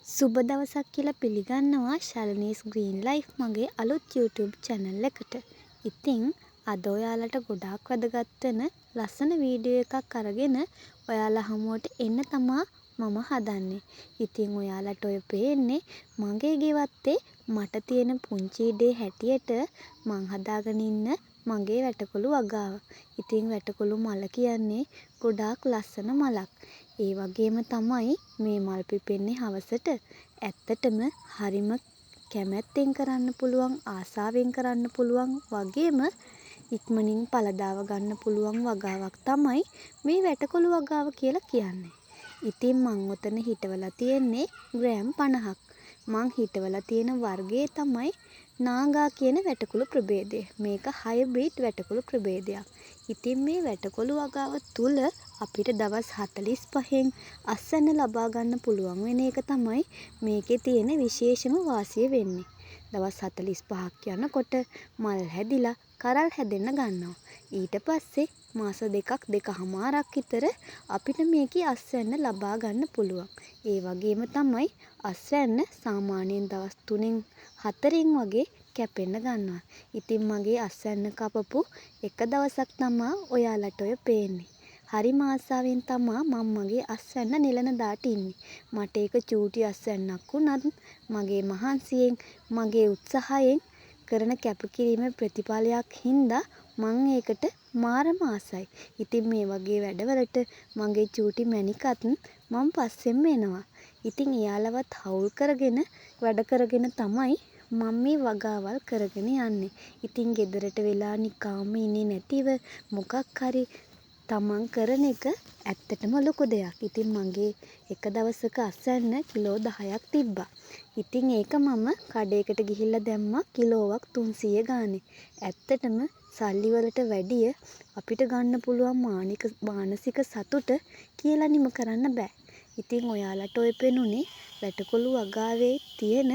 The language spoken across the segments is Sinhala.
සුබ දවසක් කියලා පිළිගන්නවා ශාලිනීස් ග්‍රීන් ලයිෆ් මගේ අලුත් YouTube channel එකට. ඉතින් අද ඔයාලට ගොඩාක් වැදගත් වෙන ලස්සන වීඩියෝ එකක් අරගෙන ඔයාලා හමුවට එන්න තමා මම හදන්නේ. ඉතින් ඔයාලට ඔය පේන්නේ මගේ ගෙවත්තේ මට තියෙන පුංචි ඉඩේ හැටියට මං හදාගෙන ඉන්න මගේ වැටකොළු වගාව. ඉතින් වැටකොළු මල කියන්නේ ගොඩාක් ලස්සන මලක්. ඒ වගේම තමයි මේ මල් පිපෙන්නේ හවසට. ඇත්තටම හරිම කැමැත්තෙන් කරන්න පුළුවන්, ආසාවෙන් කරන්න පුළුවන් වගේම ඉක්මනින් පළදාව ගන්න පුළුවන් වගාවක් තමයි මේ වැටකොළු වගාව කියලා කියන්නේ. ඉතින් මං ඔතන හිටවලා තියෙන්නේ ග්‍රෑම් 50ක්. මං හිටවලා තියෙන වර්ගයේ තමයි නාගා කියන වැටකොළු ප්‍රභේදය. මේක හයිබ්‍රිඩ් වැටකොළු ප්‍රභේදයක්. ඉතින් මේ වැටකොළු වගාව තුල අපිට දවස් 45න් අස්වැන්න ලබා ගන්න පුළුවන් වෙන එක තමයි මේකේ තියෙන විශේෂම වාසිය වෙන්නේ. දවස් 45ක් යනකොට මල් හැදිලා කරල් හැදෙන්න ගන්නවා. ඊට පස්සේ මාස දෙකමාරක් විතර අපිට මේකේ අස්වැන්න ලබා ගන්න පුළුවන්. ඒ වගේම තමයි අස්වැන්න සාමාන්‍යයෙන් දවස් 3න් 4න් වගේ කැපෙන්න ගන්නවා. ඉතින් මගේ අස්වැන්න කපපු එක දවසක් තමා ඔයාලට ඔය පේන්නේ. හරිම ආසාවෙන් තමා මම මගේ අස්වැන්න නෙලන දාට ඉන්නේ. මට ඒක චූටි අස්වැන්නක් වුණත් මගේ මහන්සියෙන් මගේ උත්සාහයෙන් කරන කැපකිරීමේ ප්‍රතිඵලයක් හින්දා මම ඒකට මාරම ආසයි. ඉතින් මේ වගේ වැඩවලට මගේ චූටි මැණිකත් මම පස්සෙන්ම එනවා. ඉතින් එයාලවත් හවුල් කරගෙන වැඩ කරගෙන තමයි මම මේ වගාවල් කරගෙන යන්නේ. ඉතින් ගෙදරට වෙලා නිකාම්ම ඉන්නේ නැතිව මොකක් හරි තමන් කරන එක ඇත්තටම ලොකු දෙයක්. ඉතින් මගේ එක දවසක අස්වැන්න කිලෝ 10ක් තිබ්බා. ඉතින් ඒක මම කඩේකට ගිහිල්ලා දැම්මා කිලෝවක් 300 ගානේ. ඇත්තටම සල්ලි වලට වැඩිය අපිට ගන්න පුළුවන් මානසික සතුට කියලා නිම කරන්න බෑ. ඉතින් ඔයාලට ඔය පෙනුනේ වැටකොළු වගාවේ තියෙන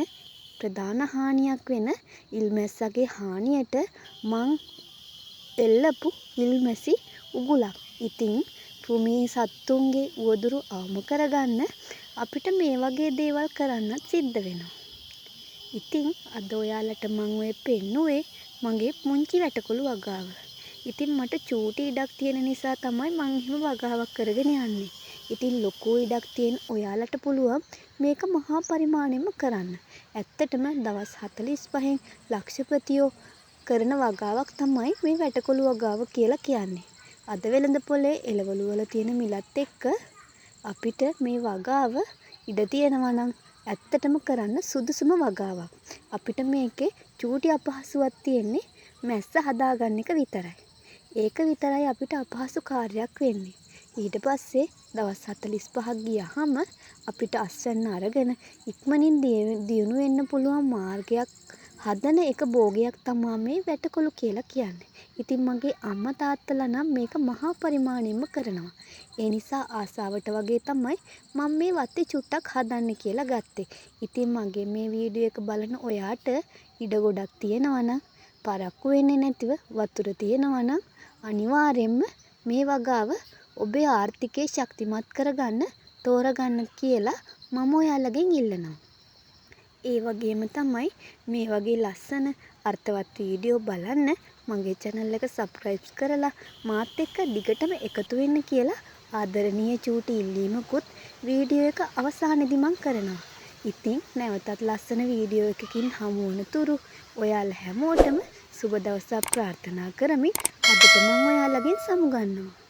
ප්‍රධාන හානියක් වෙන ඉල්මැස්සගේ හානියට මං එල්ලපු ඉල්මැසි උගුලක්. ඉතින් මේ සත්තුන්ගේ උවදුරු අවම කරගන්න අපිට මේ වගේ දේවල් කරන්නත් සිද්ධ වෙනවා. ඉතින් අද ඔයාලට මම ඔය පෙන්නුවේ මගේ පුංචි වැටකොළු වගාව. ඉතින් මට චූටි ඉඩක් තියෙන නිසා තමයි මම එහෙම වගාවක් කරගෙන යන්නේ. ඉතින් ලොකු ඉඩක් තියෙන ඔයාලට පුළුවන් මේක මහා පරිමාණයෙන්ම කරන්න. ඇත්තටම දවස් 45න් ලක්ෂපතියෝ කරන වගාවක් තමයි මේ වැටකොළු වගාව කියලා කියන්නේ. අද වෙළඳ පොලේ එළවලු වල තියෙන මිලත් එක්ක අපිට මේ වගාව ඉඩ තියෙනවා නම් ඇත්තටම කරන්න සුදුසුම වගාවක්. අපිට මේකේ චූටි අපහසුවක් තියෙන්නේ මැස්ස හදාගන්න එක විතරයි. ඒක විතරයි අපිට අපහසු කාර්යයක් වෙන්නේ. ඊට පස්සේ දවස් 45ක් ගියාම අපිට අස්වැන්න අරගෙන ඉක්මනින් දියුණු වෙන්න පුළුවන් මාර්ගයක් හදන එක භෝගයක් තමයි මේ වැටකොළු කියලා කියන්නේ. ඉතින් මගේ අම්මා තාත්තලා නම් මේක මහා පරිමාණයෙන්ම කරනවා. ඒ නිසා ආසාවට වගේ තමයි මම මේ වත්තේ චුට්ටක් හදන්න කියලා ගත්තේ. ඉතින් මගේ මේ වීඩියෝ එක බලන ඔයාට ඉඩ ගොඩක් තියෙනවා නම් පරක්කු වෙන්නේ නැතිව වතුර තියෙනවා නම් අනිවාර්යයෙන්ම මේ වගාව ඔබේ ආර්ථිකය ශක්තිමත් කරගන්න තෝරගන්න කියලා මම ඔයාලගෙන් ඉල්ලනවා. ඒ වගේම තමයි මේ වගේ ලස්සන අර්ථවත් වීඩියෝ බලන්න මගේ channel එක subscribe කරලා මාත් එක්ක දිගටම එකතු වෙන්න කියලා ආදරණීය චූටි ඉල්ලීමකුත් වීඩියෝ එක අවසානයේදී මම කරනවා. ඉතින් නැවතත් ලස්සන වීඩියෝ එකකින් හමු වන තුරු ඔයාලා හැමෝටම සුබ දවසක් ප්‍රාර්ථනා කරමින් අදට මම ඔයාලගෙන් සමුගන්නවා.